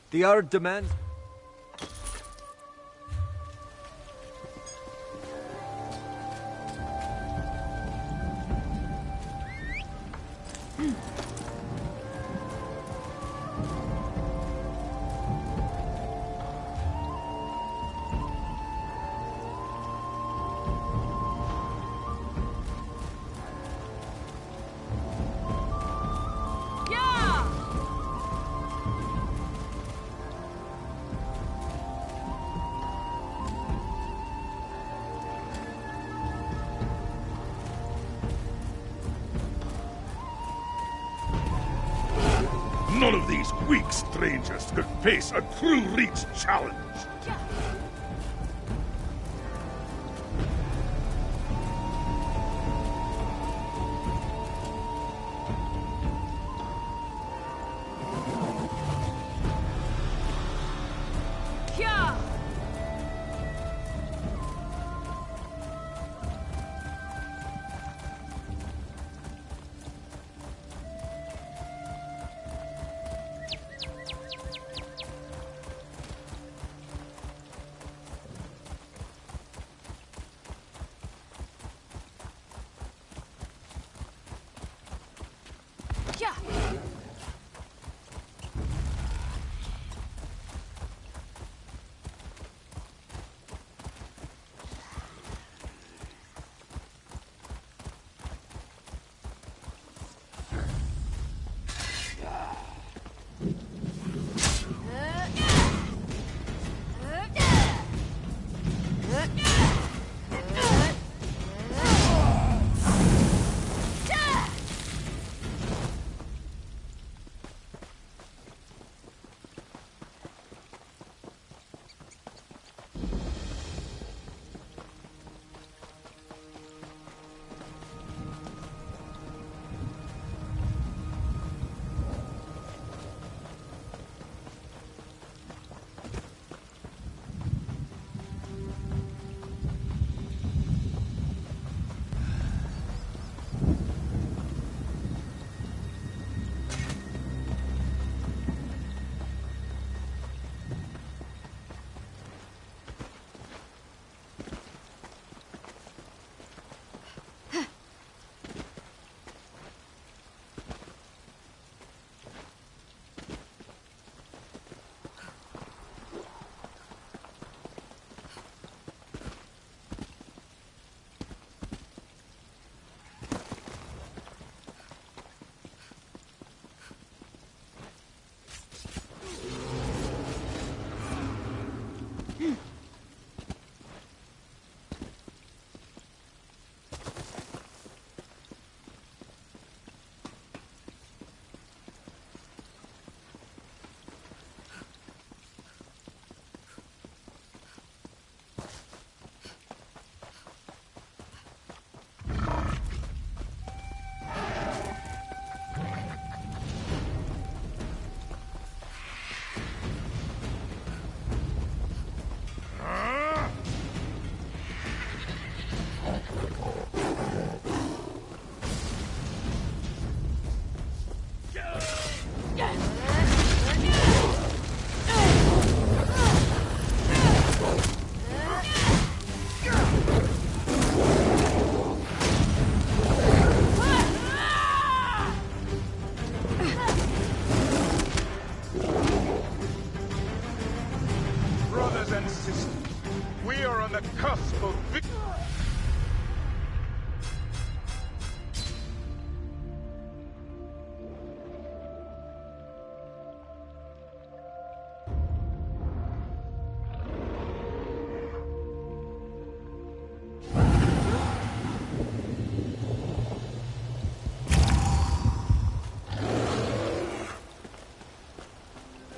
The hour demands... None of these weak strangers could face a true reach challenge.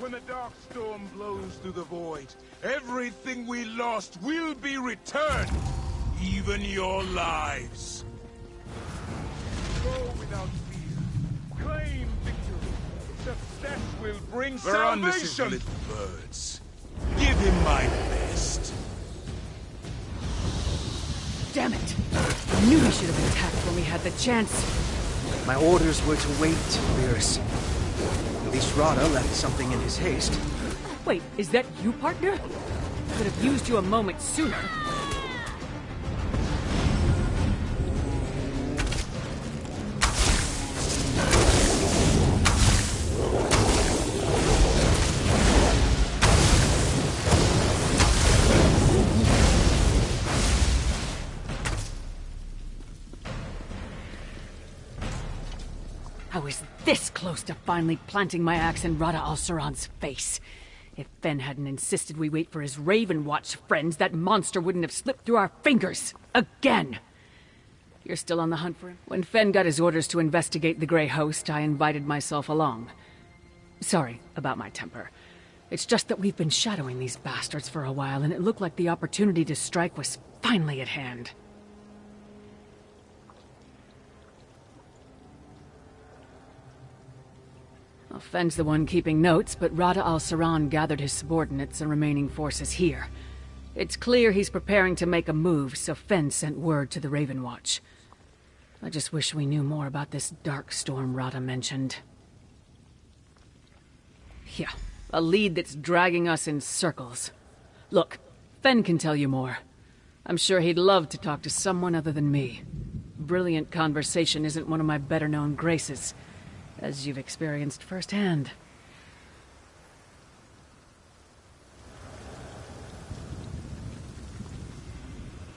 When the dark storm blows through the void, everything we lost will be returned, even your lives. Go without fear. Claim victory. Success will bring salvation. Little birds. Give him my best. Damn it! I knew we should have attacked when we had the chance. My orders were to wait, Beerus. At least Rada left something in his haste. Wait, is that you, partner? Could have used you a moment sooner. I was this close to finally planting my axe in Rada al-Saran's face. If Fen hadn't insisted we wait for his Raven Watch friends, that monster wouldn't have slipped through our fingers. Again! You're still on the hunt for him? When Fen got his orders to investigate the Grey Host, I invited myself along. Sorry about my temper. It's just that we've been shadowing these bastards for a while, and it looked like the opportunity to strike was finally at hand. Well, Fen's the one keeping notes, but Rada al-Saran gathered his subordinates and remaining forces here. It's clear he's preparing to make a move, so Fen sent word to the Raven Watch. I just wish we knew more about this dark storm Rada mentioned. Yeah, a lead that's dragging us in circles. Look, Fen can tell you more. I'm sure he'd love to talk to someone other than me. Brilliant conversation isn't one of my better-known graces, as you've experienced firsthand.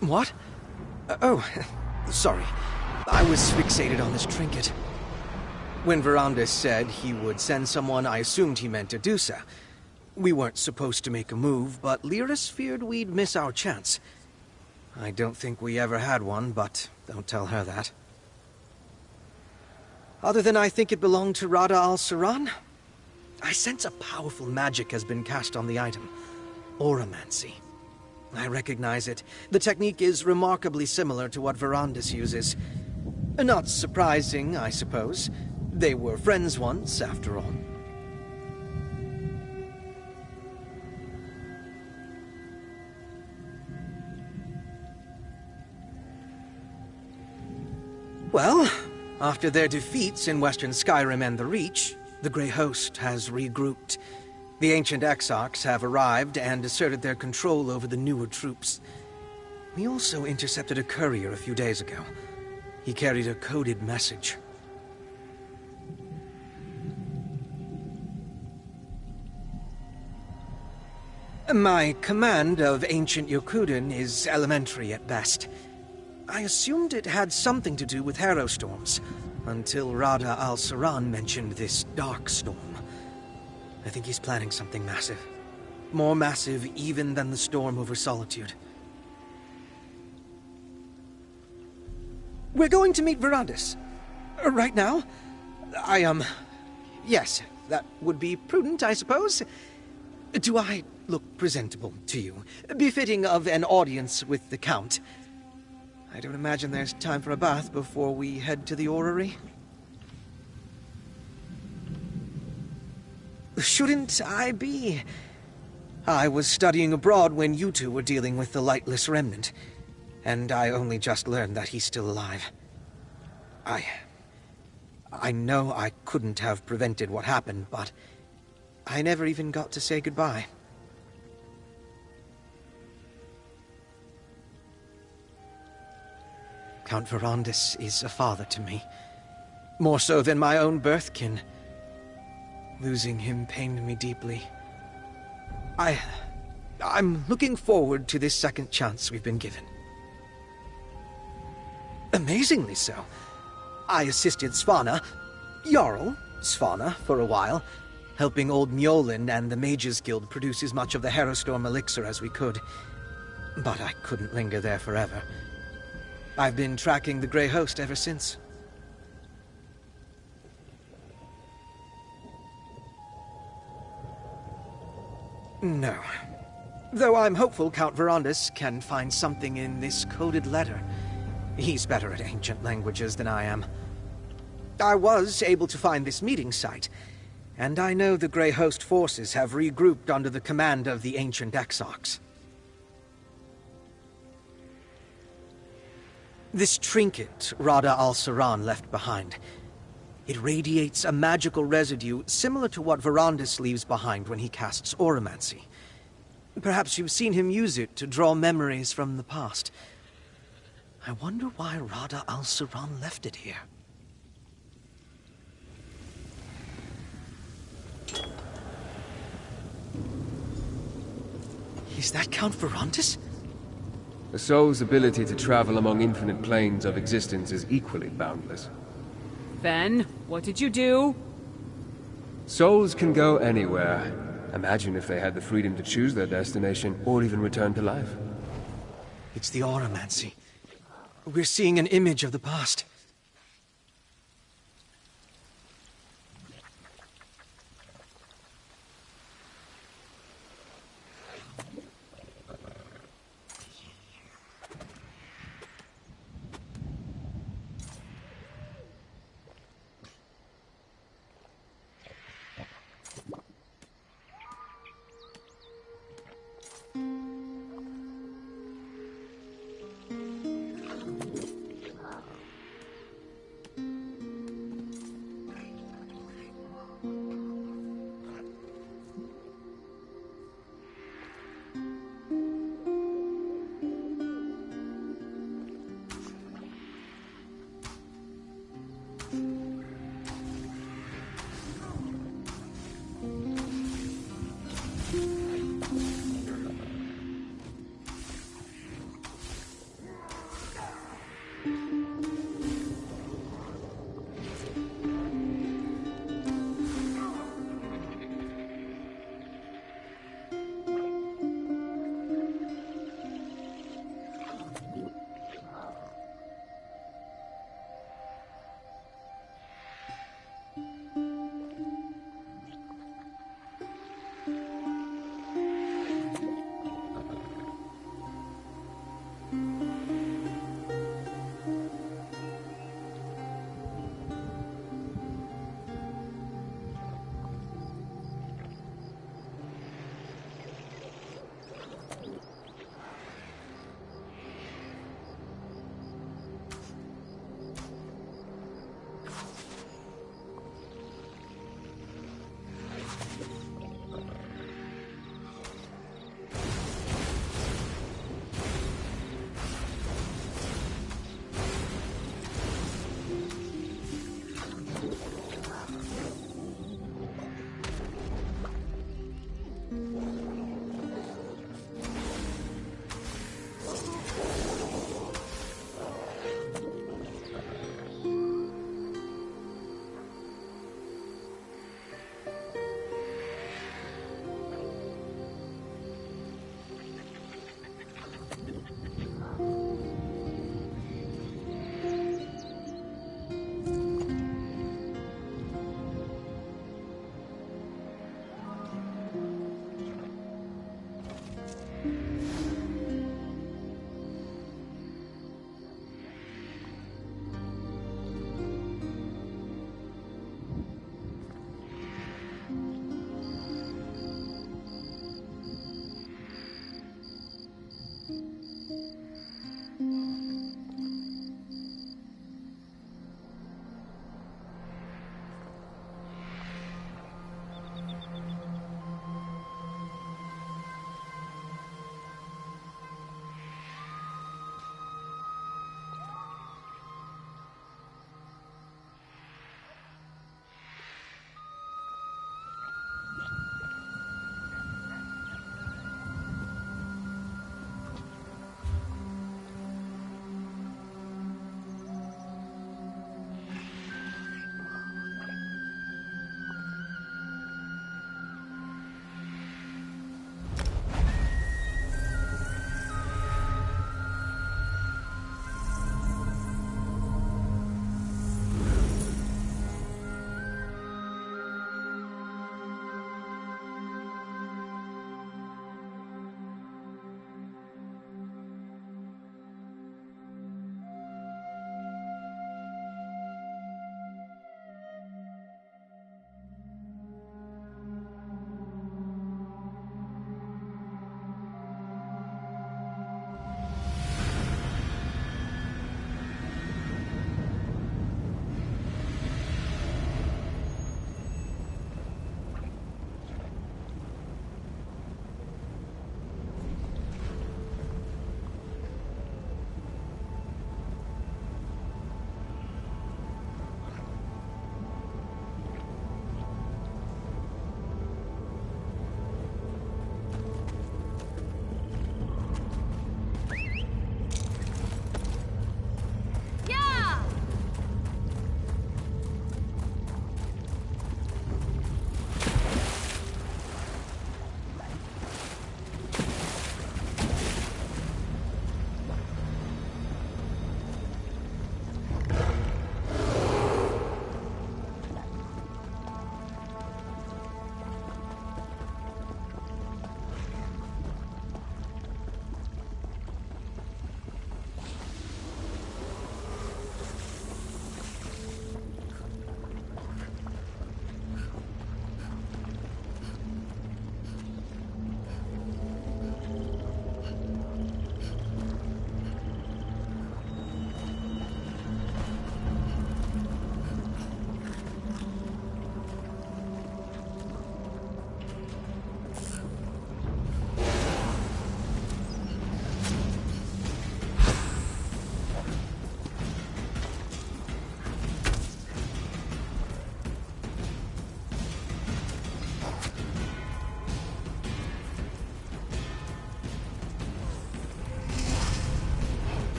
What? Oh, sorry. I was fixated on this trinket. When Verandis said he would send someone, I assumed he meant Adusa. We weren't supposed to make a move, but Lyris feared we'd miss our chance. I don't think we ever had one, but don't tell her that. Other than I think it belonged to Rada al-Saran, I sense a powerful magic has been cast on the item. Auramancy. I recognize it. The technique is remarkably similar to what Verandis uses. Not surprising, I suppose. They were friends once, after all. Well, after their defeats in Western Skyrim and the Reach, the Grey Host has regrouped. The ancient Exarchs have arrived and asserted their control over the newer troops. We also intercepted a courier a few days ago. He carried a coded message. My command of ancient Yokuden is elementary at best. I assumed it had something to do with harrow storms, until Rada al-Saran mentioned this dark storm. I think he's planning something massive. More massive even than the storm over Solitude. We're going to meet Verandis. Right now? Yes, that would be prudent, I suppose. Do I look presentable to you? Befitting of an audience with the Count? I don't imagine there's time for a bath before we head to the orrery. Shouldn't I be? I was studying abroad when you two were dealing with the Lightless Remnant, and I only just learned that he's still alive. I know I couldn't have prevented what happened, but I never even got to say goodbye. Count Verandis is a father to me. More so than my own birthkin. Losing him pained me deeply. I'm looking forward to this second chance we've been given. Amazingly so. I assisted Svanna, Jarl Svanna, for a while, helping old Mjolnir and the Mages Guild produce as much of the Harrowstorm elixir as we could. But I couldn't linger there forever. I've been tracking the Grey Host ever since. No. Though I'm hopeful Count Verandis can find something in this coded letter. He's better at ancient languages than I am. I was able to find this meeting site, and I know the Grey Host forces have regrouped under the command of the ancient Exarchs. This trinket Rada al-Saran left behind. It radiates a magical residue similar to what Verandis leaves behind when he casts Oromancy. Perhaps you've seen him use it to draw memories from the past. I wonder why Rada al-Suran left it here. Is that Count Verandis? The soul's ability to travel among infinite planes of existence is equally boundless. Fen, what did you do? Souls can go anywhere. Imagine if they had the freedom to choose their destination, or even return to life. It's the Oromancy. We're seeing an image of the past.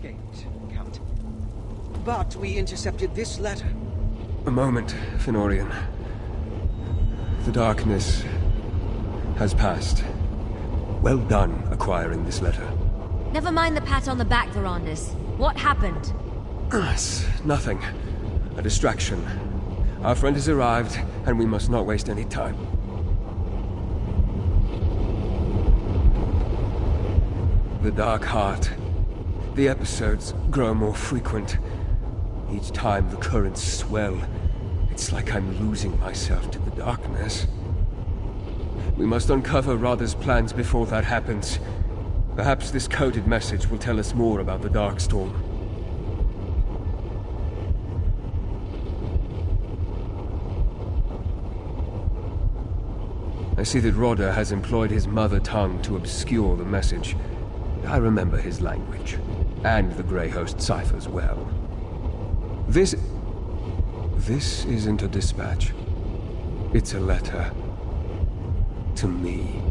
escaped, Count. But we intercepted this letter. A moment, Fenorian. The darkness has passed. Well done acquiring this letter. Never mind the pat on the back, Verandis. What happened? It's nothing. A distraction. Our friend has arrived, and we must not waste any time. The Dark Heart. The episodes grow more frequent. Each time the currents swell. It's like I'm losing myself to the darkness. We must uncover Radha's plans before that happens. Perhaps this coded message will tell us more about the Darkstorm. I see that Radha has employed his mother tongue to obscure the message. I remember his language, and the Grey Host ciphers well. This isn't a dispatch. It's a letter. To me.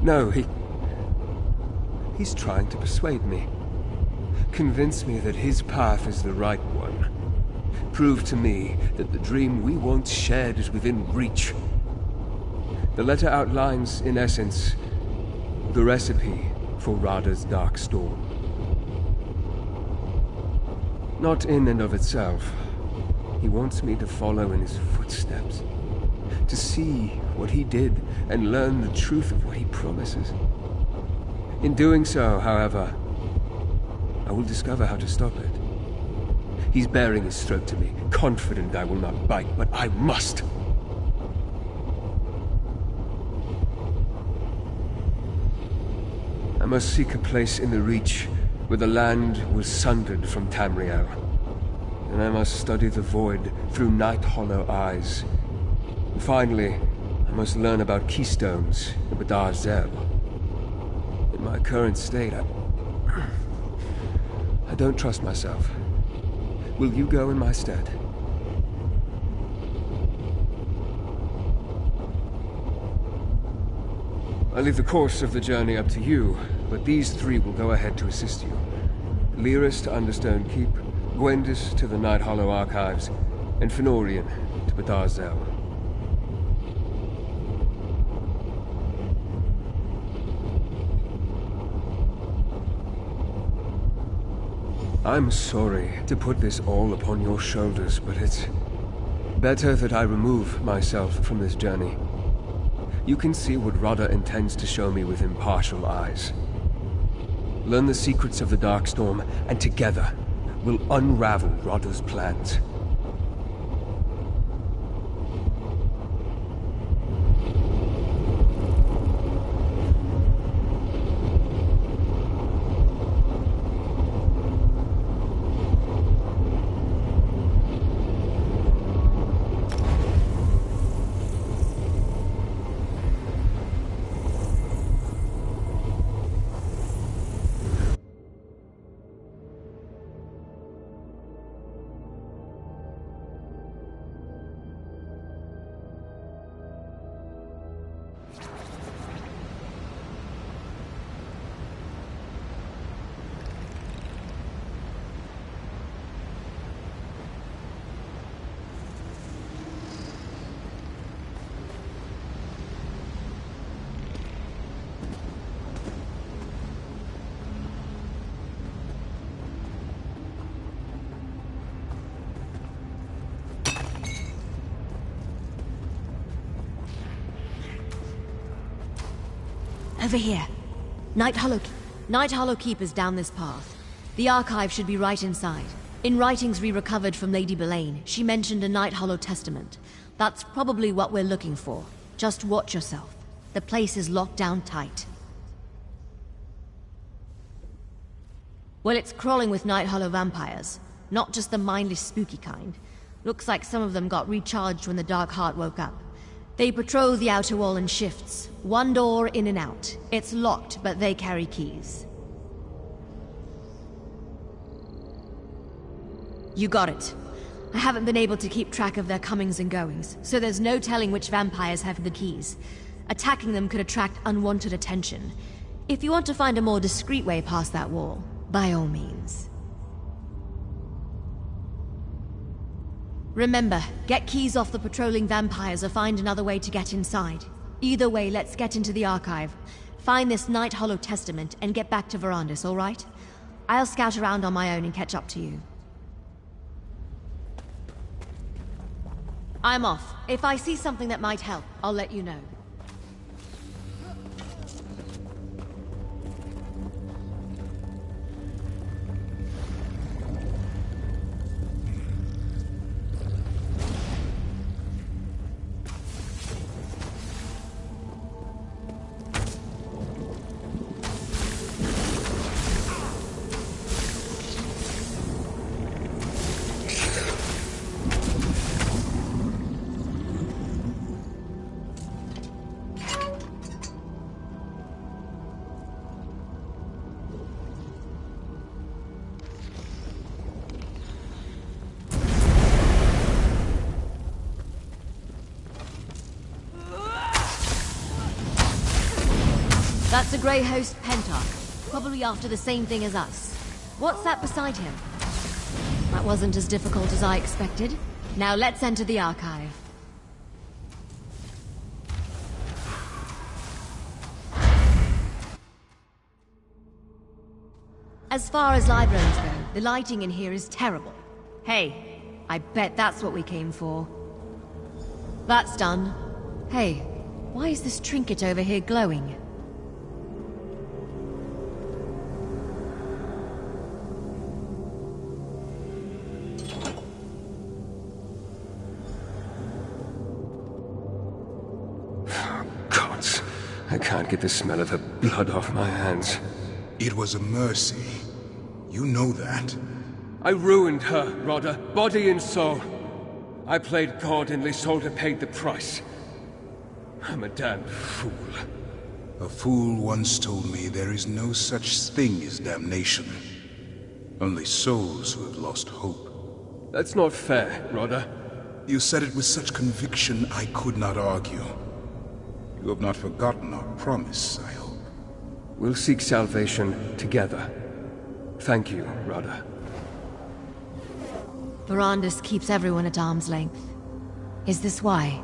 No, he's trying to persuade me. Convince me that his path is the right one. Prove to me that the dream we once shared is within reach. The letter outlines, in essence, the recipe for Radha's Darkstorm. Not in and of itself. He wants me to follow in his footsteps. To see what he did and learn the truth of what he promises. In doing so, however, I will discover how to stop it. He's baring his throat to me, confident I will not bite, but I must! I must seek a place in the Reach where the land was sundered from Tamriel. And I must study the Void through Night Hollow eyes. And finally, I must learn about keystones in Badar Zel. In my current state, I don't trust myself. Will you go in my stead? I leave the course of the journey up to you, but these three will go ahead to assist you. Lyris to Understone Keep, Gwendis to the Night Hollow Archives, and Fenorian to Badar Zel. I'm sorry to put this all upon your shoulders, but it's better that I remove myself from this journey. You can see what Radha intends to show me with impartial eyes. Learn the secrets of the Darkstorm, and together, we'll unravel Radha's plans. Over here. Night Hollow Keep is down this path. The archive should be right inside. In writings we recovered from Lady Belaine, she mentioned a Night Hollow testament. That's probably what we're looking for. Just watch yourself. The place is locked down tight. Well, it's crawling with Night Hollow vampires. Not just the mindless, spooky kind. Looks like some of them got recharged when the Dark Heart woke up. They patrol the outer wall in shifts. One door in and out. It's locked, but they carry keys. You got it. I haven't been able to keep track of their comings and goings, so there's no telling which vampires have the keys. Attacking them could attract unwanted attention. If you want to find a more discreet way past that wall, By all means. Remember, get keys off the patrolling vampires or find another way to get inside. Either way, let's get into the archive. Find this Night Hollow Testament and get back to Verandis, alright? I'll scout around on my own and catch up to you. I'm off. If I see something that might help, I'll let you know. That's a Grey Host Pentarch, probably after the same thing as us. What's that beside him? That wasn't as difficult as I expected. Now let's enter the archive. As far as libraries go, the lighting in here is terrible. Hey, I bet that's what we came for. That's done. Hey, why is this trinket over here glowing? I can't get the smell of her blood off my hands. It was a mercy. You know that. I ruined her, Rodder, body and soul. I played God and Lysolda paid the price. I'm a damn fool. A fool once told me there is no such thing as damnation. Only souls who have lost hope. That's not fair, Rodder. You said it with such conviction I could not argue. You have not forgotten our promise, I hope. We'll seek salvation together. Thank you, Rodder. Verandis keeps everyone at arm's length. Is this why?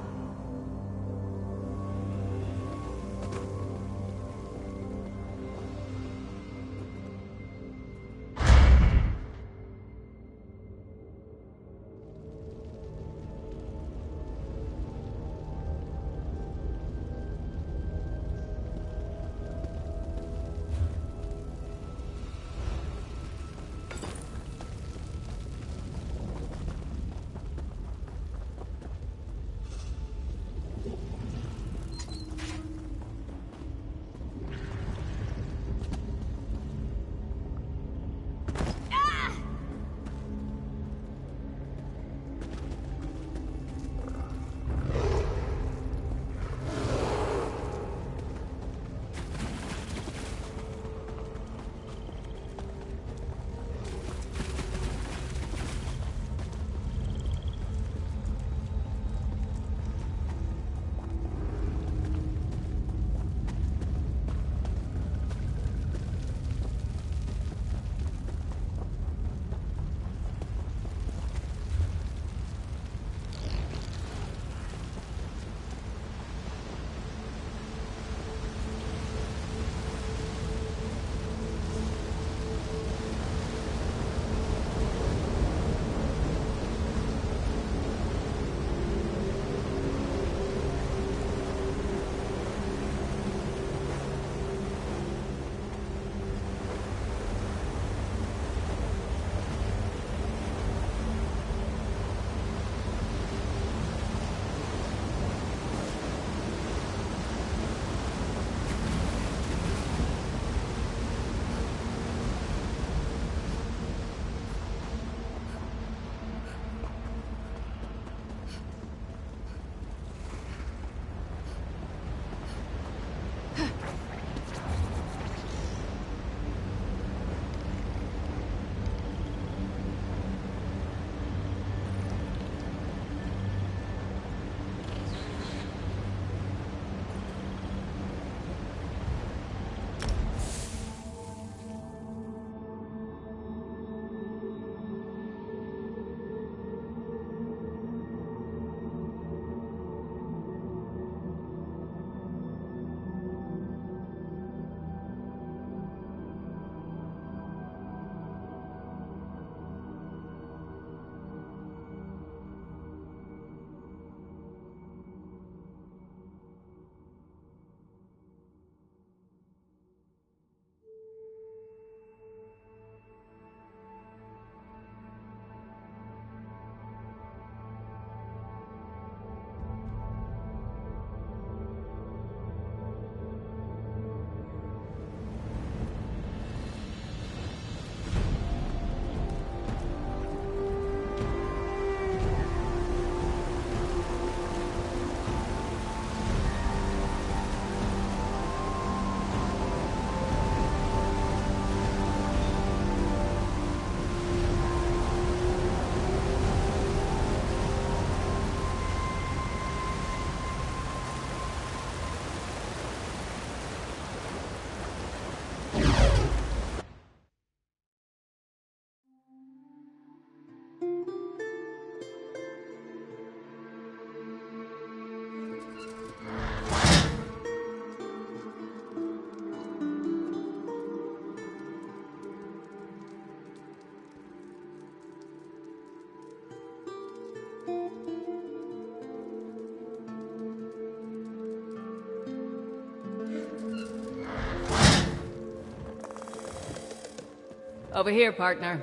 Over here, partner.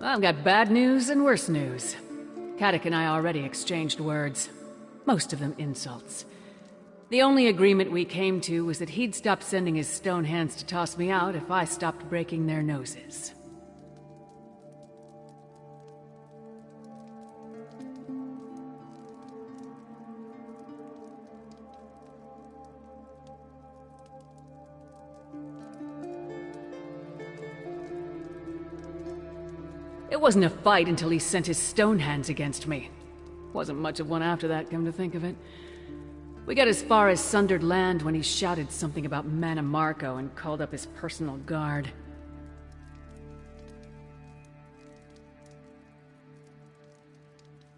Well, I've got bad news and worse news. Kadok and I already exchanged words. Most of them insults. The only agreement we came to was that he'd stop sending his stone hands to toss me out if I stopped breaking their noses. It wasn't a fight until he sent his stone hands against me. Wasn't much of one after that, come to think of it. We got as far as Sundered Land when he shouted something about Mana Marco and called up his personal guard.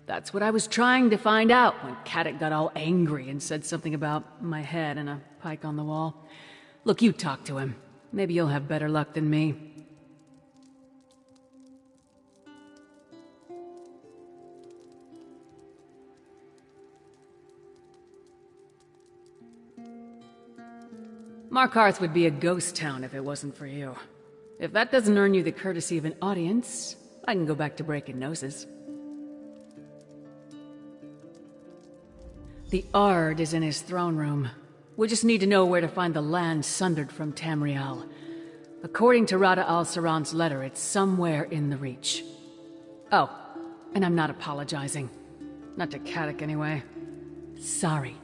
That's what I was trying to find out when Kadok got all angry and said something about my head and a pike on the wall. Look, you talk to him. Maybe you'll have better luck than me. Markarth would be a ghost town if it wasn't for you. If that doesn't earn you the courtesy of an audience, I can go back to breaking noses. The Ard is in his throne room. We just need to know where to find the land sundered from Tamriel. According to Rada al-Saran's letter, it's somewhere in the Reach. Oh, and I'm not apologizing. Not to Kadok, anyway. Sorry.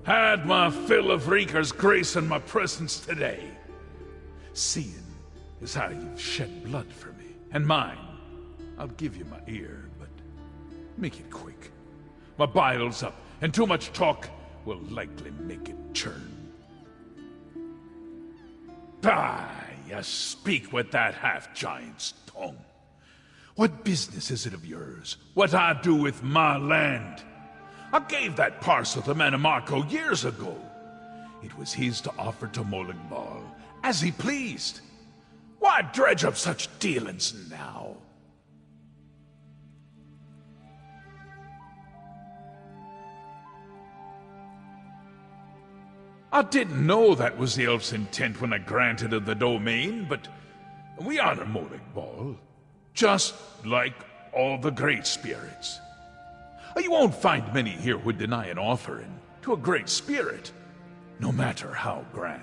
Had my fill of Reeker's grace in my presence today. Seeing is how you've shed blood for me. And mine. I'll give you my ear, but make it quick. My bile's up, and too much talk will likely make it churn. Ah, you speak with that half-giant's tongue. What business is it of yours? What I do with my land? I gave that parcel to Mana Marco years ago. It was his to offer to Molingbal, as he pleased. Why dredge up such dealings now? I didn't know that was the elf's intent when I granted her the domain, but we honor Molingbal, just like all the great spirits. You won't find many here who deny an offering to a great spirit, no matter how grand.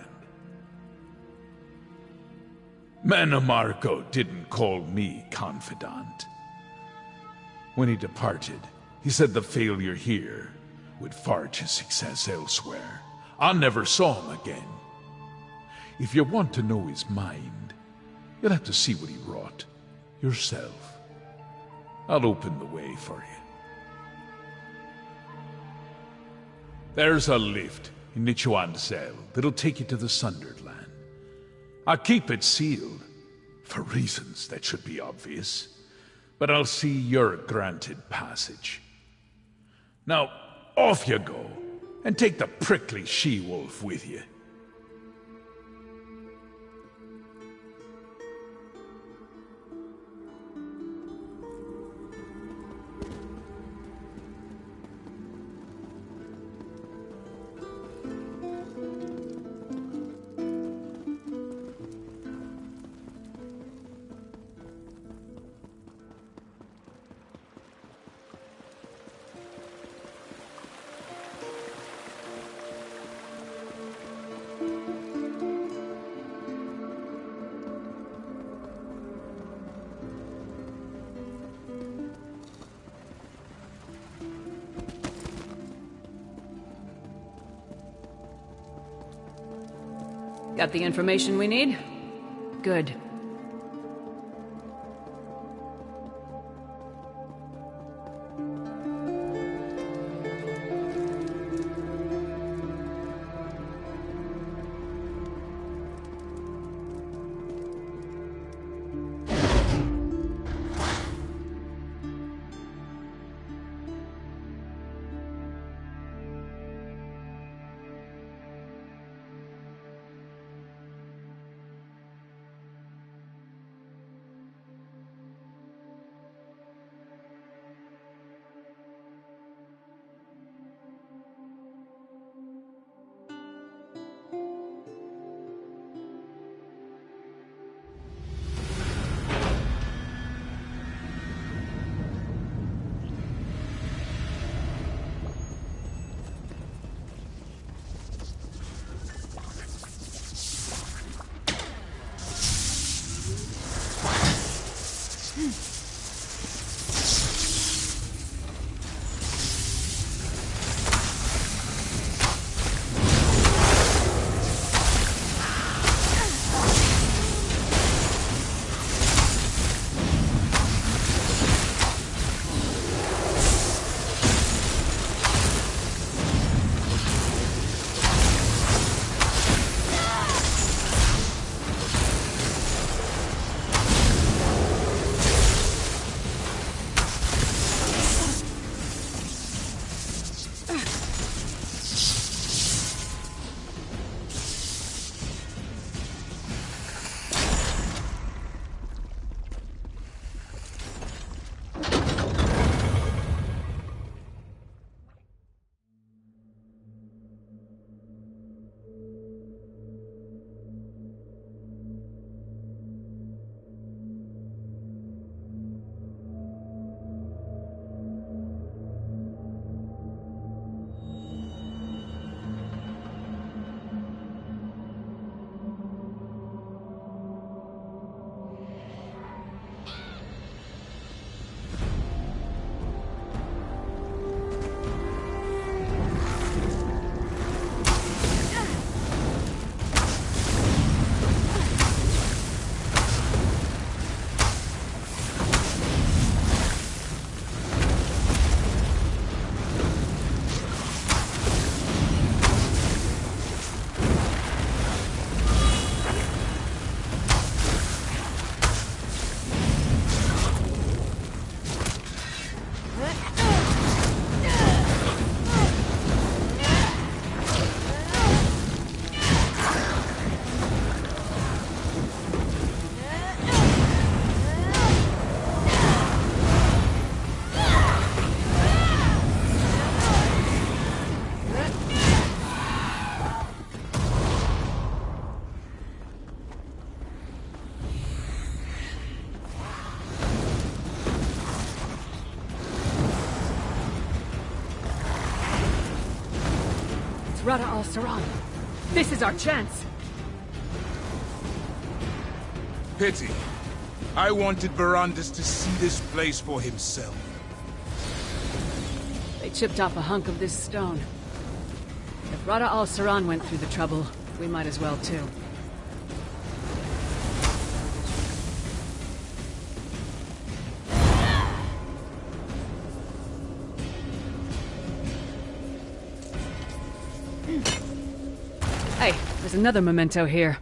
Mana Marco didn't call me confidant. When he departed, he said the failure here would forge his success elsewhere. I never saw him again. If you want to know his mind, you'll have to see what he wrought yourself. I'll open the way for you. There's a lift in Nichuan's cell that'll take you to the Sundered Land. I keep it sealed, for reasons that should be obvious, but I'll see you're granted passage. Now, off you go, and take the prickly she-wolf with you. Got the information we need? Good. Rada al-Saran. This is our chance. Pity. I wanted Verandis to see this place for himself. They chipped off a hunk of this stone. If Rada al-Saran went through the trouble, we might as well too. Hey, there's another memento here.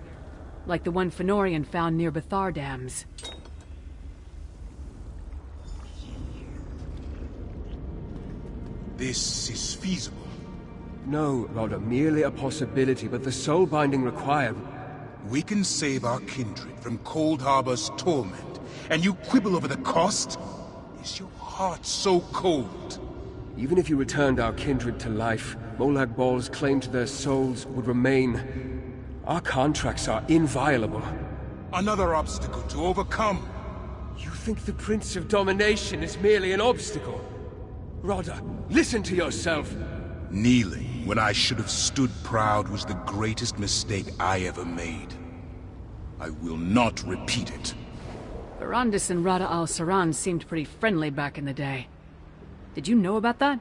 Like the one Fenorian found near Bethar Dams. This is feasible. No, rather merely a possibility, but the soul binding required. We can save our kindred from Cold Harbor's torment, and you quibble over the cost? Is your heart so cold? Even if you returned our kindred to life, Molag Bal's claim to their souls would remain. Our contracts are inviolable. Another obstacle to overcome. You think the Prince of Domination is merely an obstacle? Rodda, listen to yourself! Kneeling when I should have stood proud was the greatest mistake I ever made. I will not repeat it. Verandis and Rada al-Saran seemed pretty friendly back in the day. Did you know about that?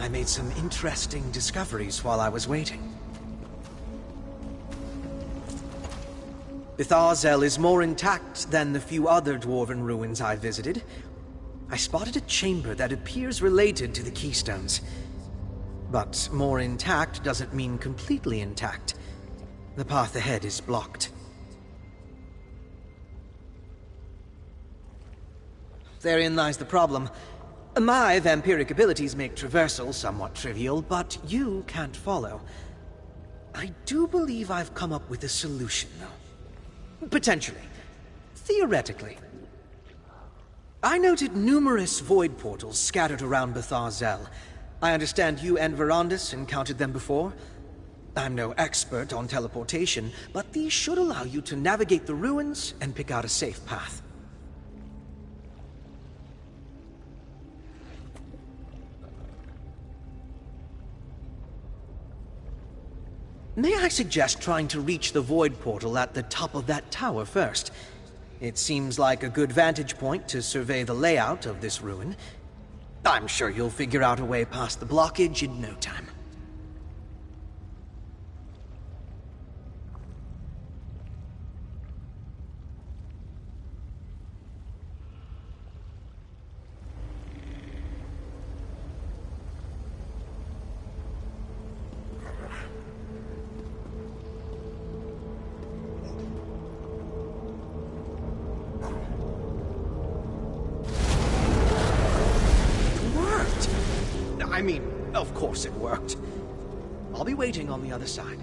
I made some interesting discoveries while I was waiting. Betharzel is more intact than the few other dwarven ruins I visited. I spotted a chamber that appears related to the Keystones. But more intact doesn't mean completely intact. The path ahead is blocked. Therein lies the problem. My vampiric abilities make traversal somewhat trivial, but you can't follow. I do believe I've come up with a solution, though. Potentially. Theoretically. I noted numerous void portals scattered around Betharzel. I understand you and Verandis encountered them before. I'm no expert on teleportation, but these should allow you to navigate the ruins and pick out a safe path. May I suggest trying to reach the void portal at the top of that tower first? It seems like a good vantage point to survey the layout of this ruin. I'm sure you'll figure out a way past the blockage in no time. I mean, of course it worked. I'll be waiting on the other side.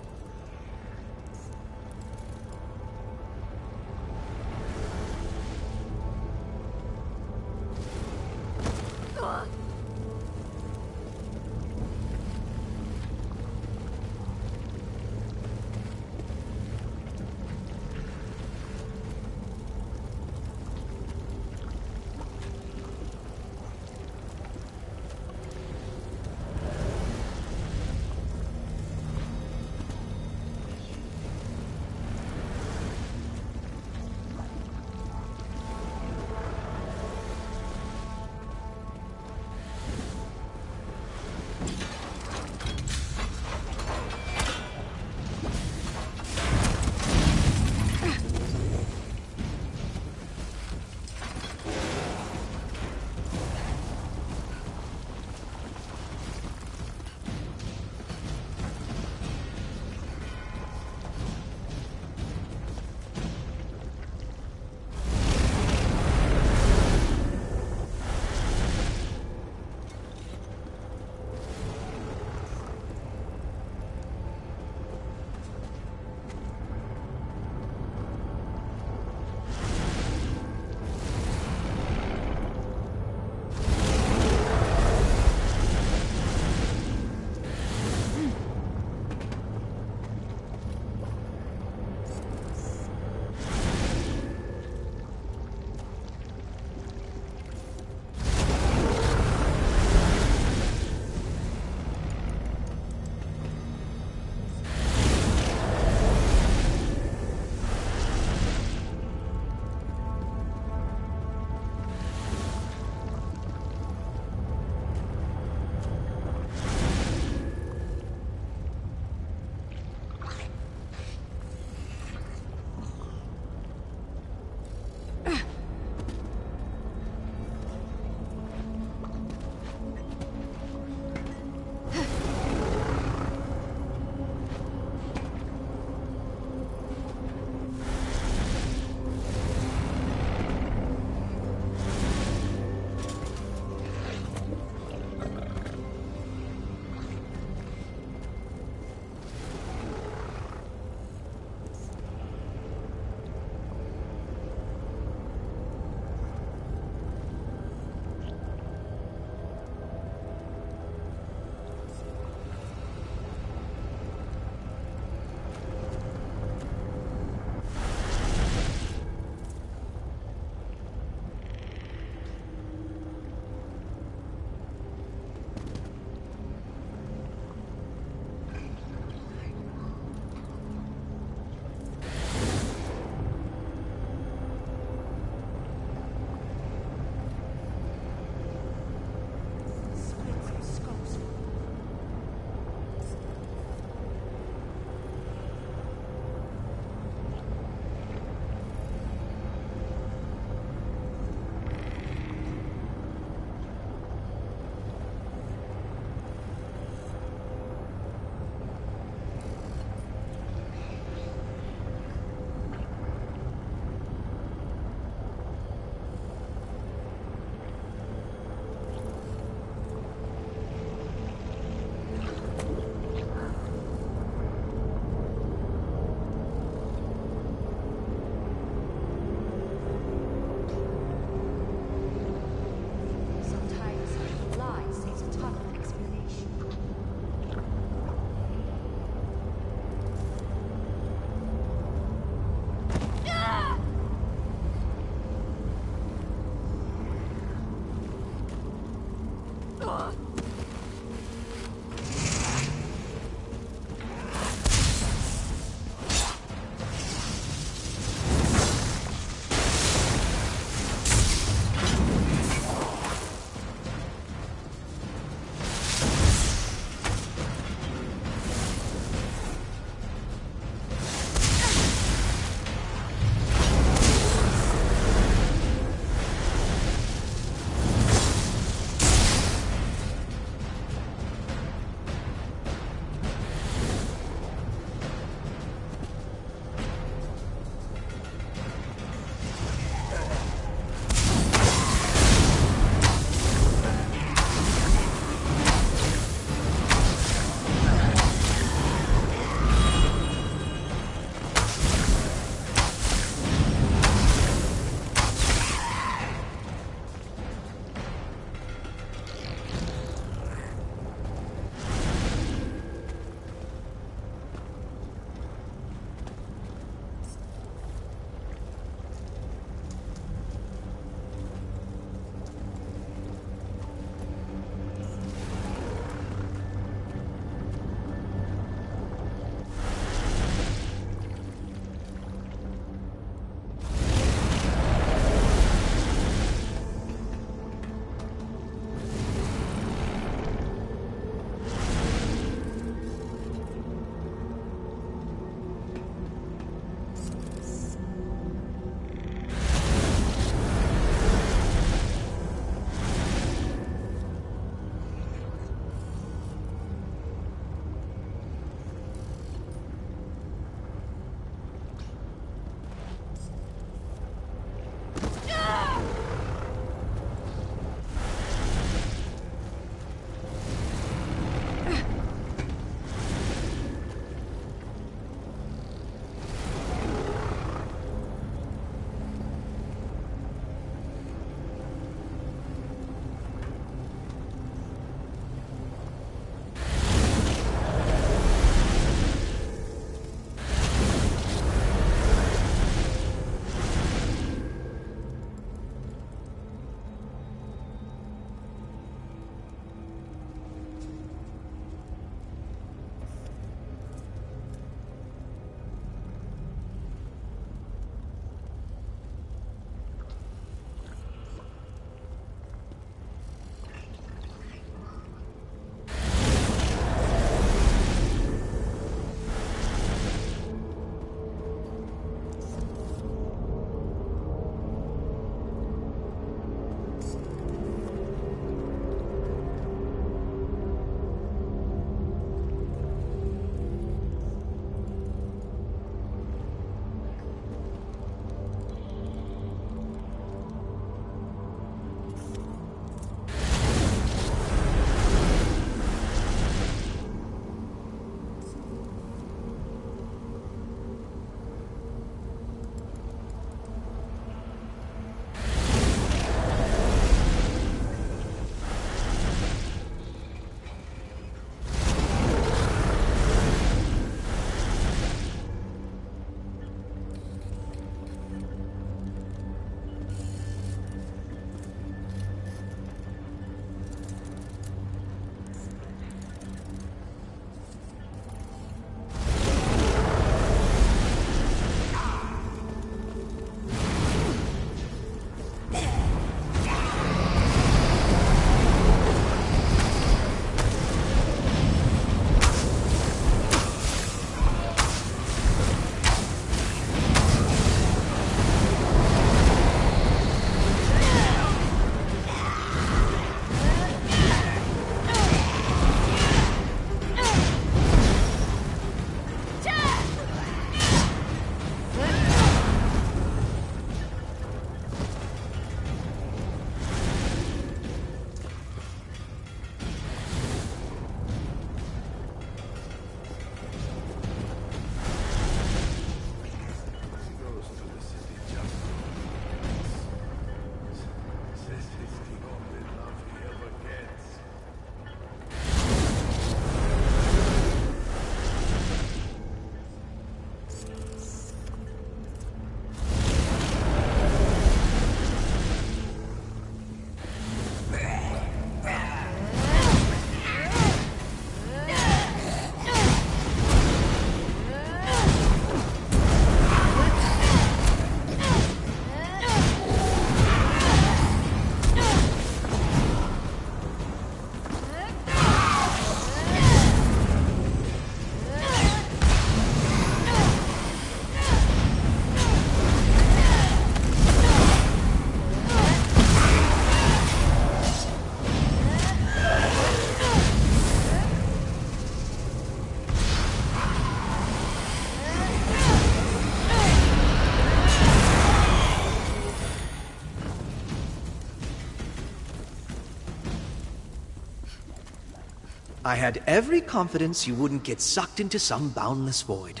I had every confidence you wouldn't get sucked into some boundless void.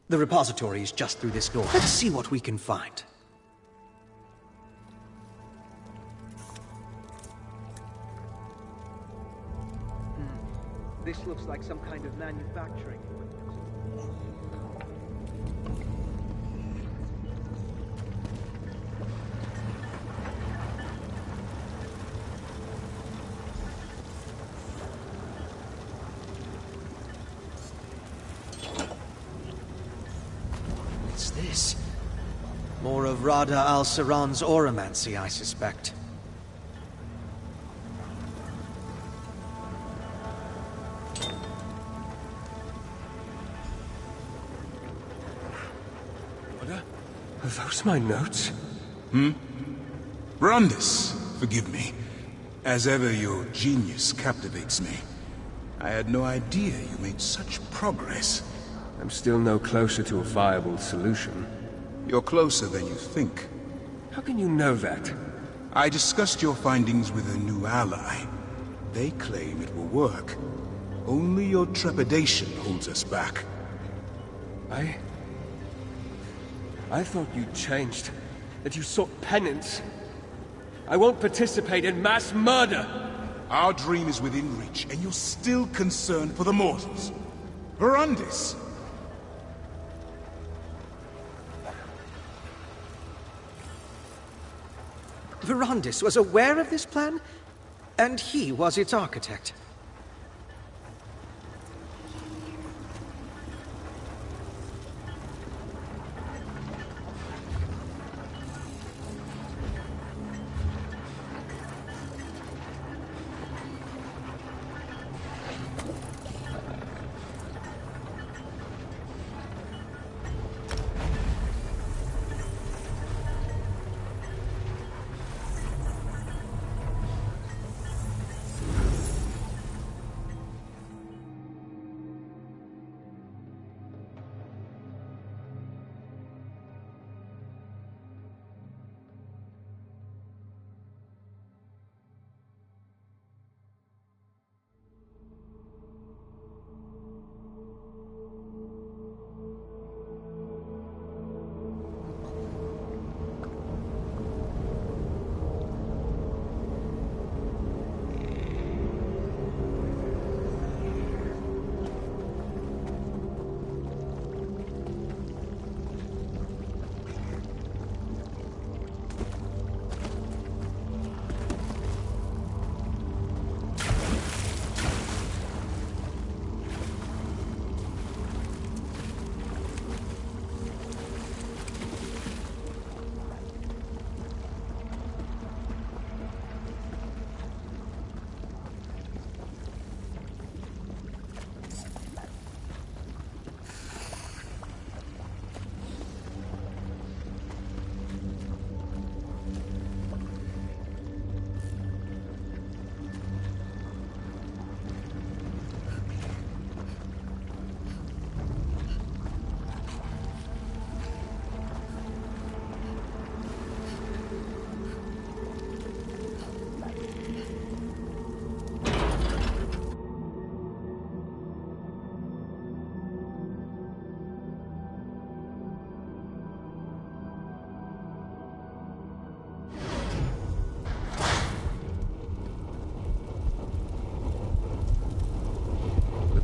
The repository is just through this door. Let's see what we can find. This looks like some kind of manufacturing equipment. What's this? More of Rada al-Saran's oromancy, I suspect. Are those my notes? Brandis, forgive me. As ever, your genius captivates me. I had no idea you made such progress. I'm still no closer to a viable solution. You're closer than you think. How can you know that? I discussed your findings with a new ally. They claim it will work. Only your trepidation holds us back. I thought you'd changed. That you sought penance. I won't participate in mass murder! Our dream is within reach, and you're still concerned for the mortals. Verandis! Verandis was aware of this plan, and he was its architect.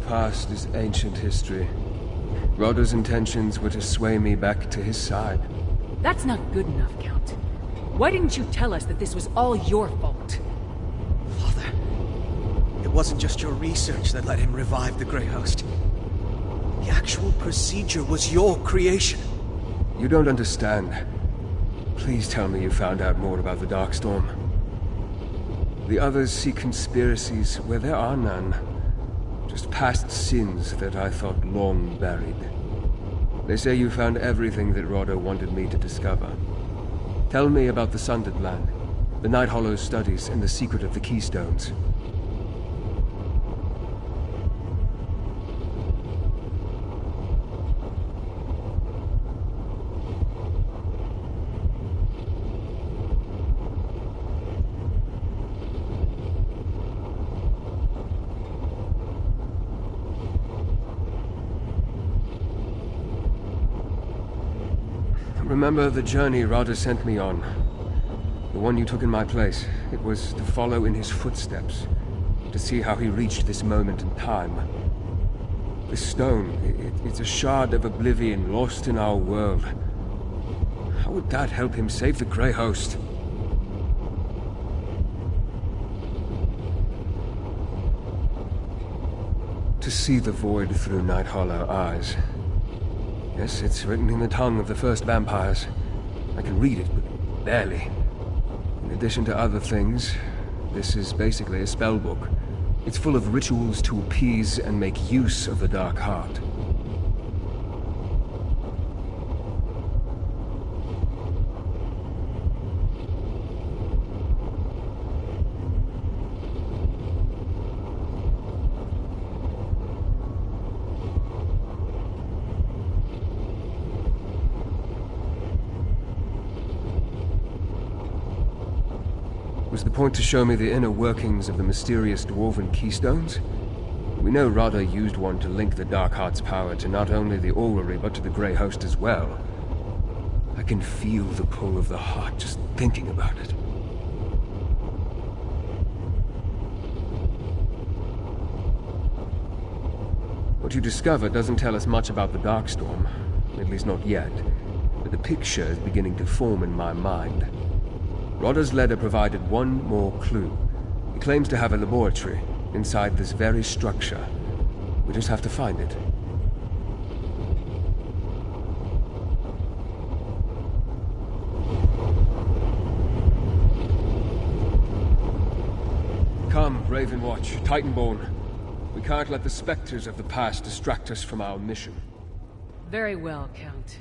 Past is ancient history. Rada's intentions were to sway me back to his side. That's not good enough, Count. Why didn't you tell us that this was all your fault? Father, it wasn't just your research that let him revive the Grey Host. The actual procedure was your creation. You don't understand. Please tell me you found out more about the Darkstorm. The others see conspiracies where there are none. Just past sins that I thought long buried. They say you found everything that Rada wanted me to discover. Tell me about the Sundered Land, the Night Hollow studies, and the secret of the Keystones. remember the journey Rada sent me on. The one you took in my place. It was to follow in his footsteps, to see how he reached this moment in time. This stone, it's a shard of oblivion lost in our world. How would that help him save the Grey Host? To see the void through Night Hollow eyes. Yes, it's written in the tongue of the first vampires. I can read it, but barely. In addition to other things, this is basically a spell book. It's full of rituals to appease and make use of the Dark Heart. Was the point to show me the inner workings of the mysterious dwarven keystones? We know Rada used one to link the Dark Heart's power to not only the orrery, but to the Grey Host as well. I can feel the pull of the heart just thinking about it. What you discover doesn't tell us much about the Darkstorm, at least not yet, but the picture is beginning to form in my mind. Rada's letter provided one more clue. He claims to have a laboratory inside this very structure. We just have to find it. Come, Ravenwatch, Titanborn. We can't let the specters of the past distract us from our mission. Very well, Count.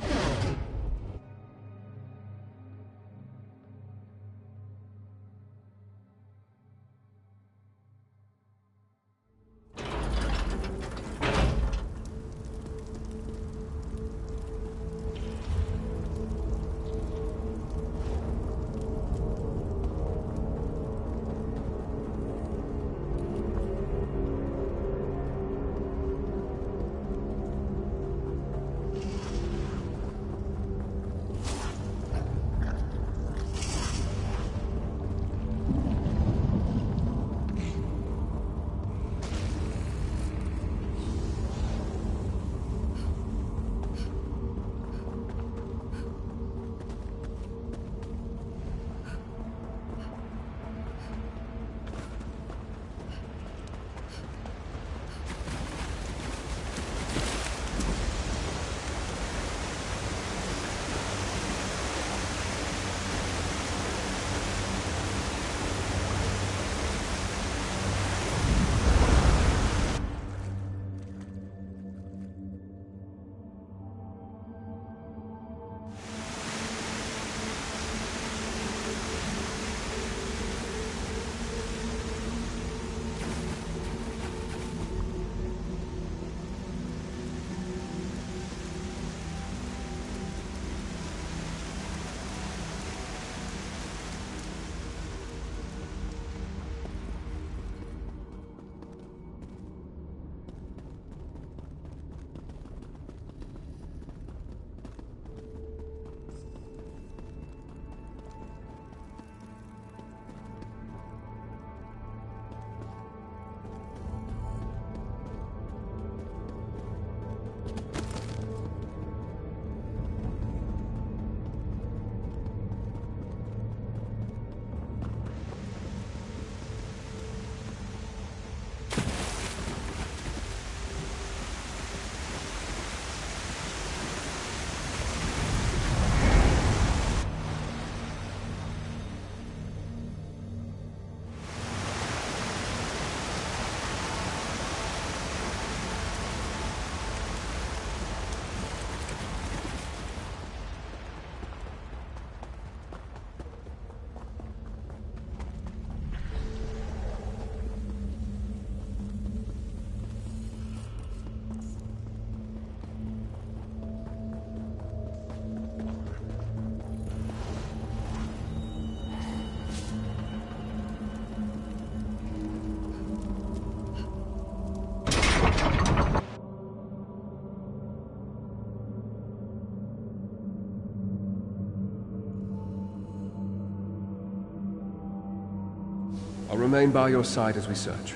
I'll remain by your side as we search.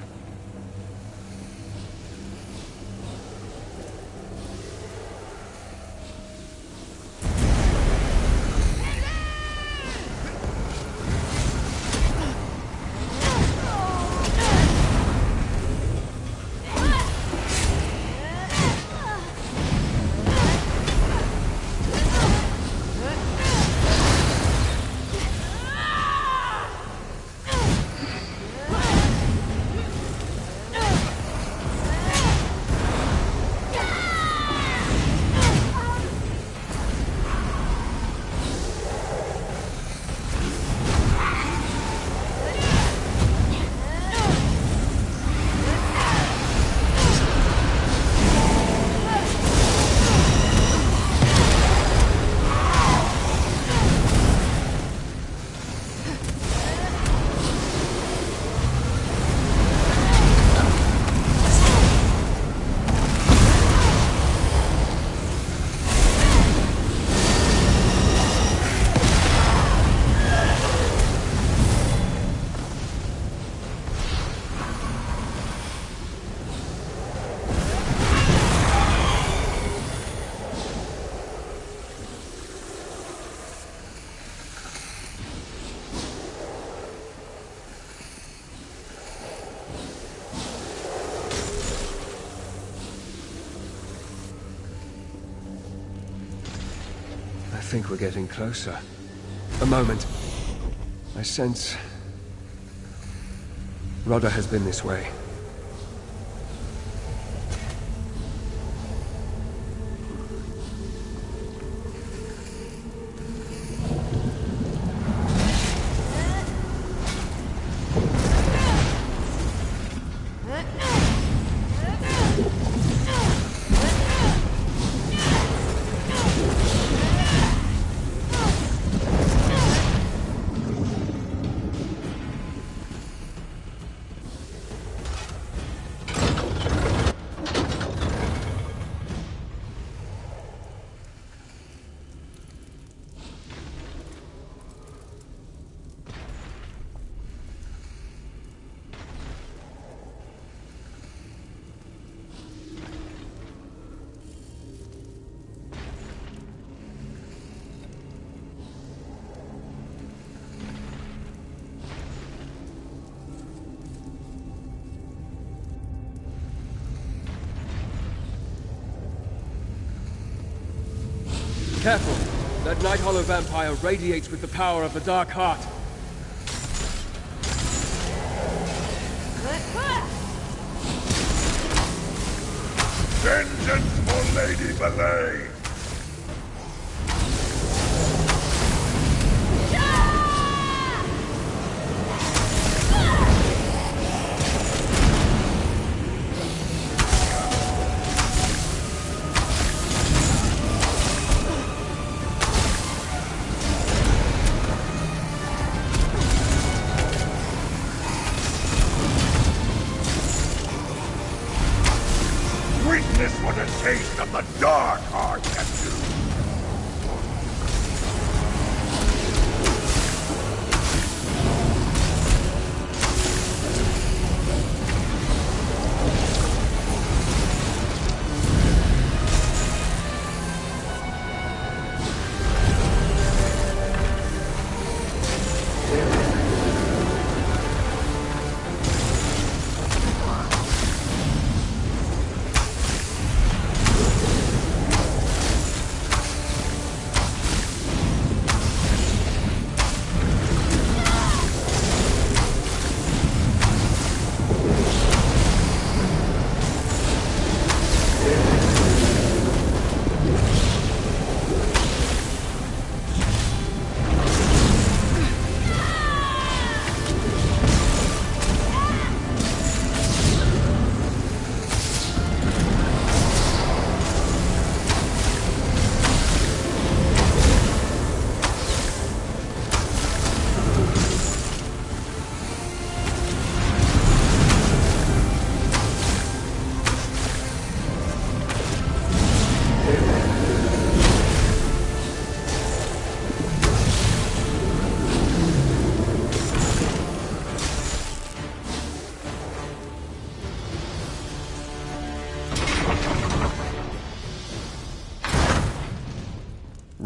I think we're getting closer. A moment. I sense... Rodda has been this way. Careful! That Night Hollow vampire radiates with the power of the Dark Heart. Vengeance for Lady Belay! Witness what a taste of the Dark Heart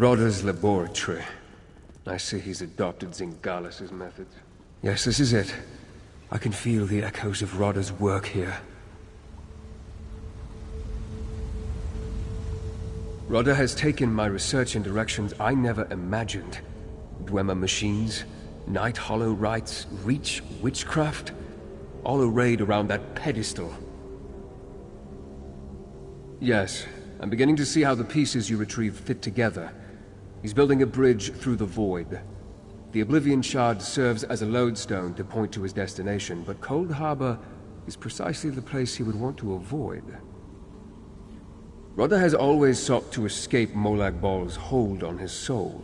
Rodder's laboratory. I see he's adopted Zingalis's methods. Yes, this is it. I can feel the echoes of Rodder's work here. Rodder has taken my research in directions I never imagined. Dwemer machines, Night Hollow rites, Reach witchcraft, all arrayed around that pedestal. Yes, I'm beginning to see how the pieces you retrieved fit together. He's building a bridge through the void. The Oblivion Shard serves as a lodestone to point to his destination, but Cold Harbor is precisely the place he would want to avoid. Rodder has always sought to escape Molag Bal's hold on his soul.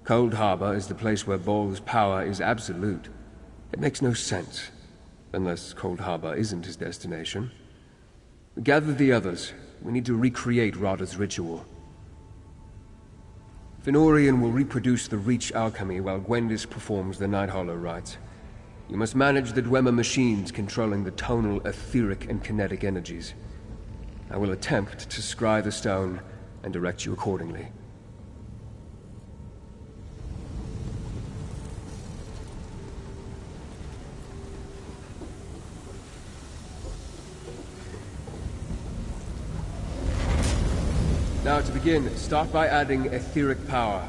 Cold Harbor is the place where Bal's power is absolute. It makes no sense, unless Cold Harbor isn't his destination. Gather the others. We need to recreate Rodder's ritual. Fenorian will reproduce the Reach alchemy while Gwendis performs the Night Hollow rites. You must manage the Dwemer machines controlling the tonal, etheric, and kinetic energies. I will attempt to scry the stone and direct you accordingly. Now to begin, start by adding etheric power.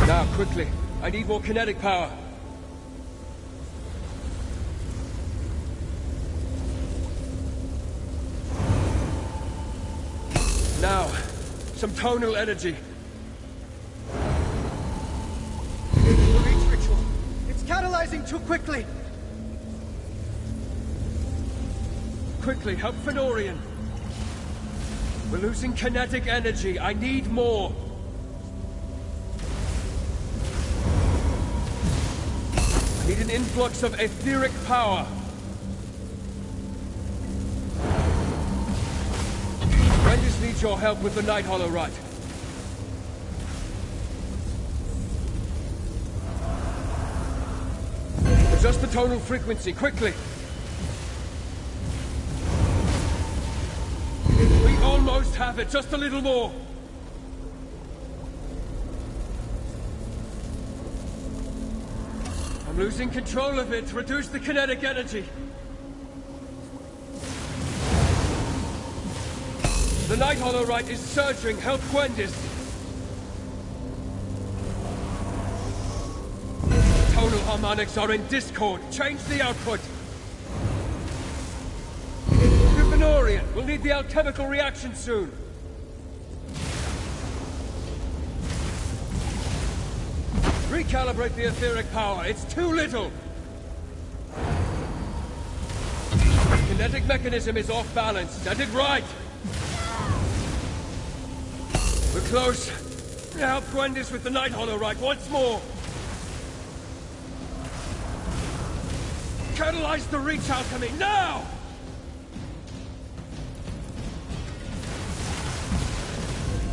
Now, quickly, I need more kinetic power. Now, some tonal energy. The Reach ritual. It's catalyzing too quickly. Quickly, help Fenorian. We're losing kinetic energy. I need more. I need an influx of etheric power. Gwendis needs your help with the Night Hollow rite. Adjust the tonal frequency, quickly. We almost have it, just a little more. I'm losing control of it. Reduce the kinetic energy. The Night Hollow rite is surging. Help Gwendis. Tonal harmonics are in discord. Change the output. Fenorian, we'll need the alchemical reaction soon. Recalibrate the etheric power. It's too little. The kinetic mechanism is off balance. Set it right. We're close. Help Gwendis with the Night Hollow rite once more. Catalyze the Reach alchemy now!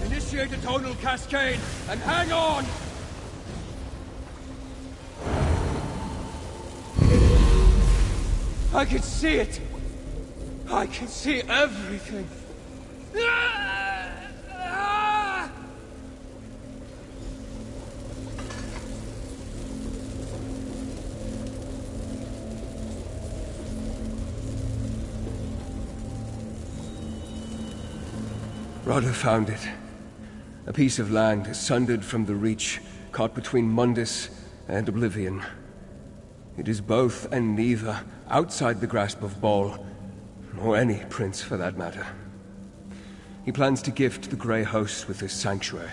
Initiate a tonal cascade and hang on! I can see it! I can see everything! Rodder found it. A piece of land sundered from the Reach, caught between Mundus and Oblivion. It is both and neither, outside the grasp of Ball, or any prince for that matter. He plans to gift the Grey Host with his sanctuary.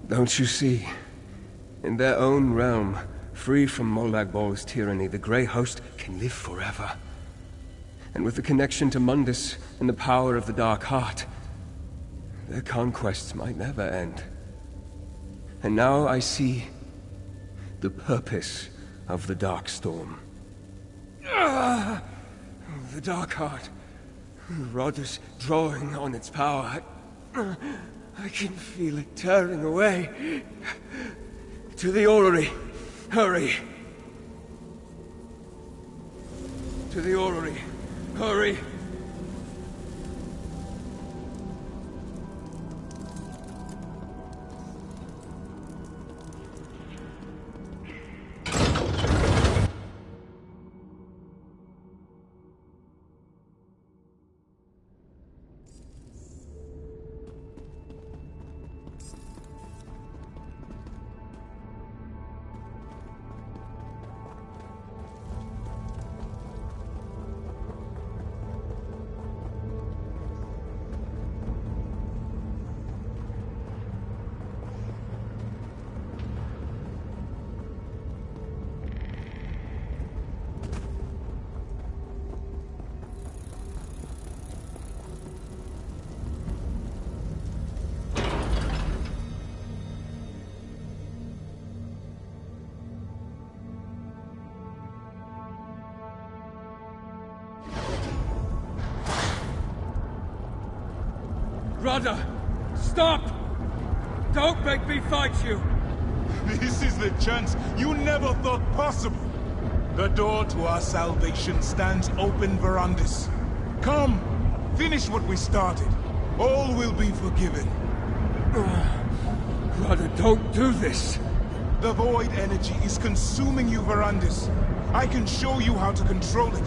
Don't you see? In their own realm, free from Molag Bal's tyranny, the Grey Host can live forever. And with the connection to Mundus and the power of the Dark Heart, their conquests might never end. And now I see the purpose of the Dark Storm. The Dark Heart. Rodder's drawing on its power. I can feel it tearing away. To the orrery. Hurry. To the orrery. Hurry. Radha! Stop! Don't make me fight you! This is the chance you never thought possible. The door to our salvation stands open, Verandis. Come, finish what we started. All will be forgiven. Radha, don't do this! The void energy is consuming you, Verandis. I can show you how to control it.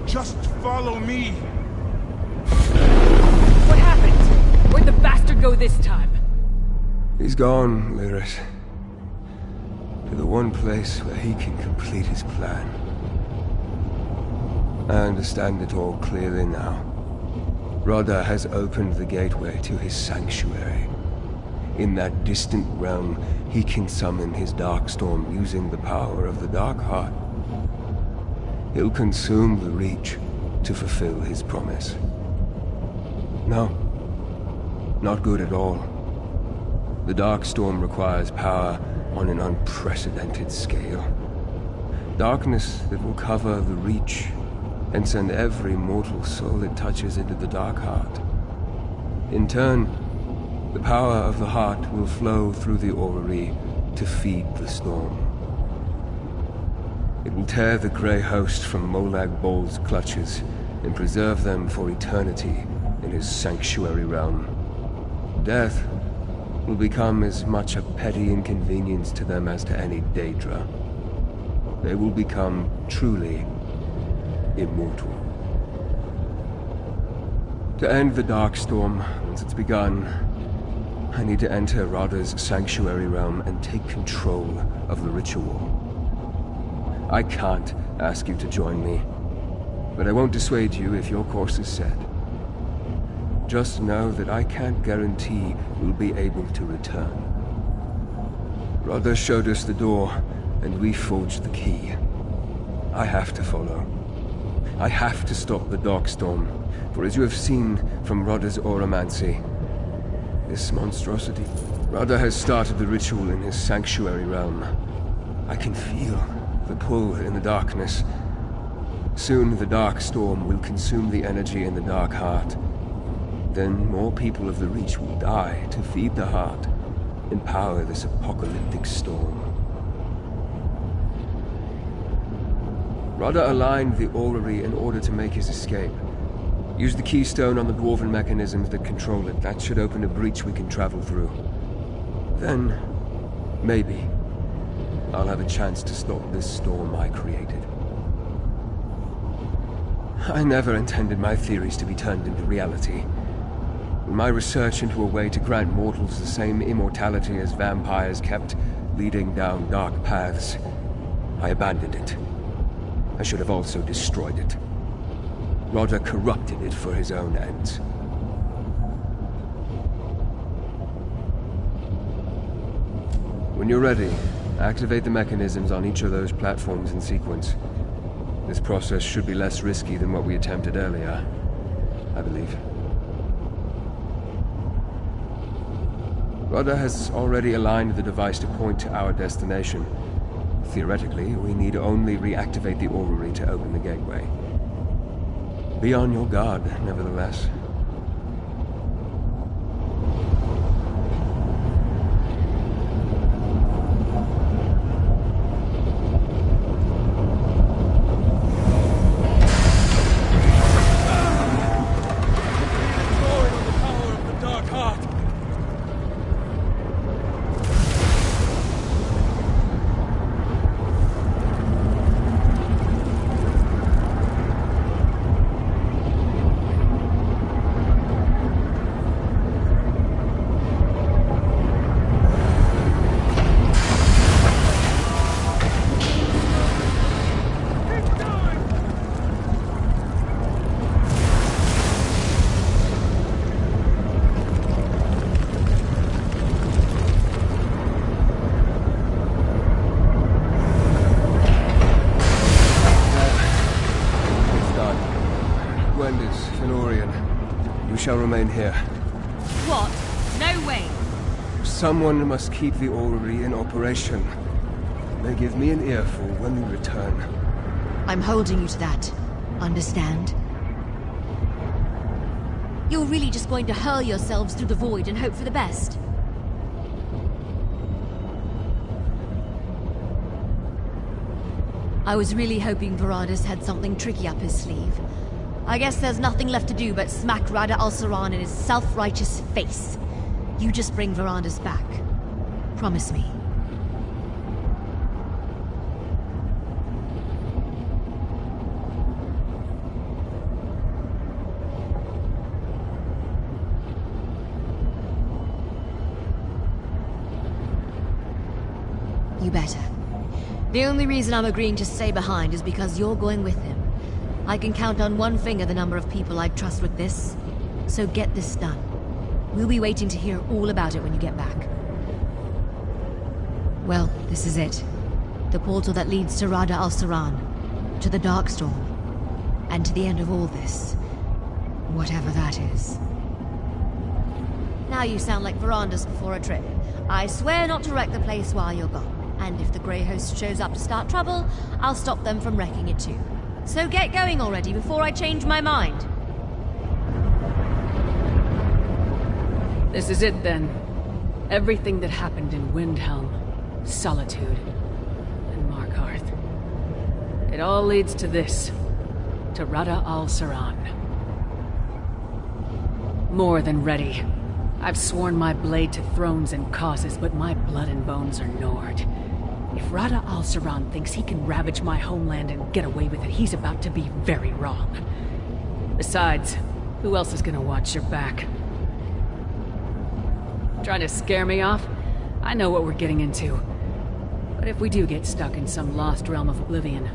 Just follow me. What happened? Where'd the bastard go this time? He's gone, Lyris. To the one place where he can complete his plan. I understand it all clearly now. Radha has opened the gateway to his sanctuary. In that distant realm, he can summon his Darkstorm using the power of the Dark Heart. He'll consume the Reach to fulfill his promise. No, not good at all. The Darkstorm requires power on an unprecedented scale. Darkness that will cover the Reach and send every mortal soul it touches into the Dark Heart. In turn, the power of the Heart will flow through the orrery to feed the storm. It will tear the Grey Host from Molag Bol's clutches and preserve them for eternity in his sanctuary realm. Death will become as much a petty inconvenience to them as to any Daedra. They will become truly immortal. To end the Darkstorm, once it's begun, I need to enter Radha's sanctuary realm and take control of the ritual. I can't ask you to join me, but I won't dissuade you if your course is set. Just know that I can't guarantee you'll be able to return. Radha showed us the door, and we forged the key. I have to follow. I have to stop the Darkstorm, for as you have seen from Radha's auramancy, this monstrosity, Radha has started the ritual in his sanctuary realm. I can feel the pull in the darkness. Soon the Darkstorm will consume the energy in the Dark Heart. Then more people of the Reach will die to feed the Heart and power this apocalyptic storm. Radha aligned the orrery in order to make his escape. Use the keystone on the dwarven mechanisms that control it. That should open a breach we can travel through. Then, maybe, I'll have a chance to stop this storm I created. I never intended my theories to be turned into reality. In my research into a way to grant mortals the same immortality as vampires kept leading down dark paths, I abandoned it. I should have also destroyed it. Radha corrupted it for his own ends. When you're ready, activate the mechanisms on each of those platforms in sequence. This process should be less risky than what we attempted earlier, I believe. Radha has already aligned the device to point to our destination. Theoretically, we need only reactivate the orrery to open the gateway. Be on your guard, nevertheless. Shall remain here. What? No way! Someone must keep the orrery in operation. They give me an earful when we return. I'm holding you to that. Understand? You're really just going to hurl yourselves through the void and hope for the best? I was really hoping Varadis had something tricky up his sleeve. I guess there's nothing left to do but smack Rada al-Saran in his self-righteous face. You just bring Varadis back. Promise me. You better. The only reason I'm agreeing to stay behind is because you're going with him. I can count on one finger the number of people I'd trust with this. So get this done. We'll be waiting to hear all about it when you get back. Well, this is it. The portal that leads to Rada al-Saran, to the Darkstorm, and to the end of all this. Whatever that is. Now you sound like Verandas before a trip. I swear not to wreck the place while you're gone. And if the Grey Host shows up to start trouble, I'll stop them from wrecking it too. So get going already before I change my mind. This is it then. Everything that happened in Windhelm, Solitude, and Markarth. It all leads to this. To Rada al-Saran. More than ready. I've sworn my blade to thrones and causes, but my blood and bones are Nord. If Rada al-Saran thinks he can ravage my homeland and get away with it, he's about to be very wrong. Besides, who else is gonna watch your back? Trying to scare me off? I know what we're getting into. But if we do get stuck in some lost realm of oblivion,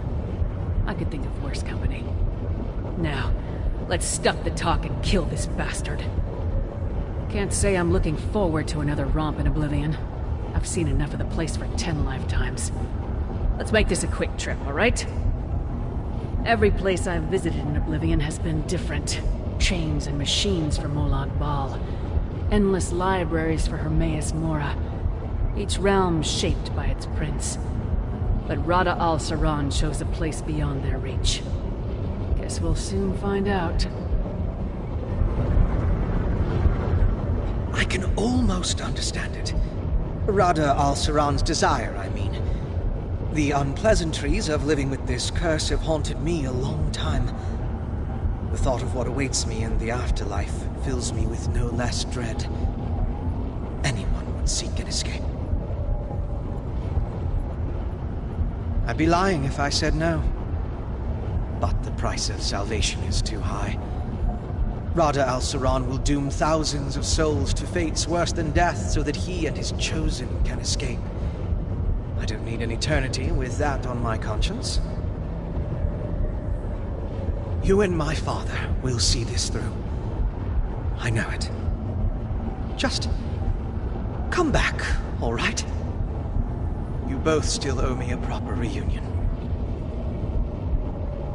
I could think of worse company. Now, let's stop the talk and kill this bastard. Can't say I'm looking forward to another romp in oblivion. I've seen enough of the place for 10 lifetimes. Let's make this a quick trip, alright? Every place I've visited in Oblivion has been different. Chains and machines for Molag Bal. Endless libraries for Hermaeus Mora. Each realm shaped by its prince. But Rada al-Saran chose a place beyond their reach. Guess we'll soon find out. I can almost understand it. Rada al-Saran's desire, I mean. The unpleasantries of living with this curse have haunted me a long time. The thought of what awaits me in the afterlife fills me with no less dread. Anyone would seek an escape. I'd be lying if I said no. But the price of salvation is too high. Rada al-Saran will doom thousands of souls to fates worse than death so that he and his chosen can escape. I don't need an eternity with that on my conscience. You and my father will see this through. I know it. Just come back, all right? You both still owe me a proper reunion.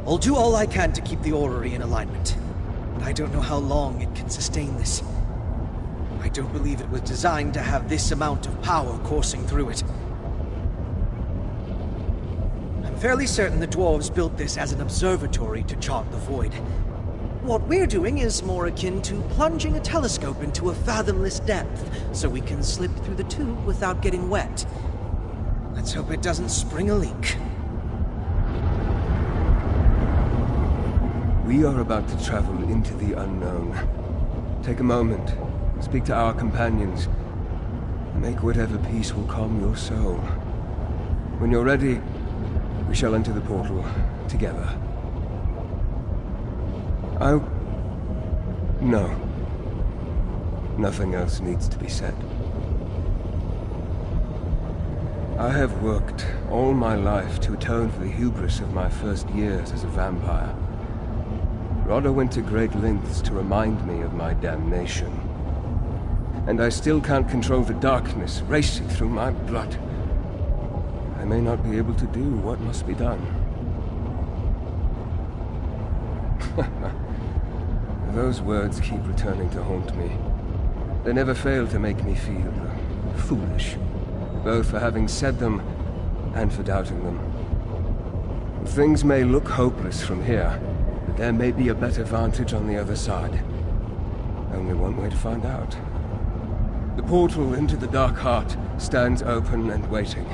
I'll do all I can to keep the orrery in alignment. I don't know how long it can sustain this. I don't believe it was designed to have this amount of power coursing through it. I'm fairly certain the dwarves built this as an observatory to chart the void. What we're doing is more akin to plunging a telescope into a fathomless depth, so we can slip through the tube without getting wet. Let's hope it doesn't spring a leak. We are about to travel into the unknown. Take a moment, speak to our companions. Make whatever peace will calm your soul. When you're ready, we shall enter the portal together. No. Nothing else needs to be said. I have worked all my life to atone for the hubris of my first years as a vampire. Rada went to great lengths to remind me of my damnation. And I still can't control the darkness racing through my blood. I may not be able to do what must be done. Those words keep returning to haunt me. They never fail to make me feel foolish, both for having said them and for doubting them. Things may look hopeless from here, but there may be a better vantage on the other side. Only one way to find out. The portal into the Dark Heart stands open and waiting.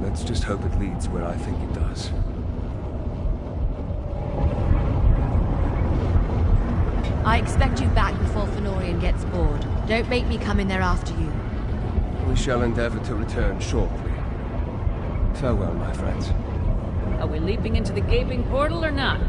Let's just hope it leads where I think it does. I expect you back before Fenorian gets bored. Don't make me come in there after you. We shall endeavor to return shortly. Farewell, my friends. Are we leaping into the gaping portal or not?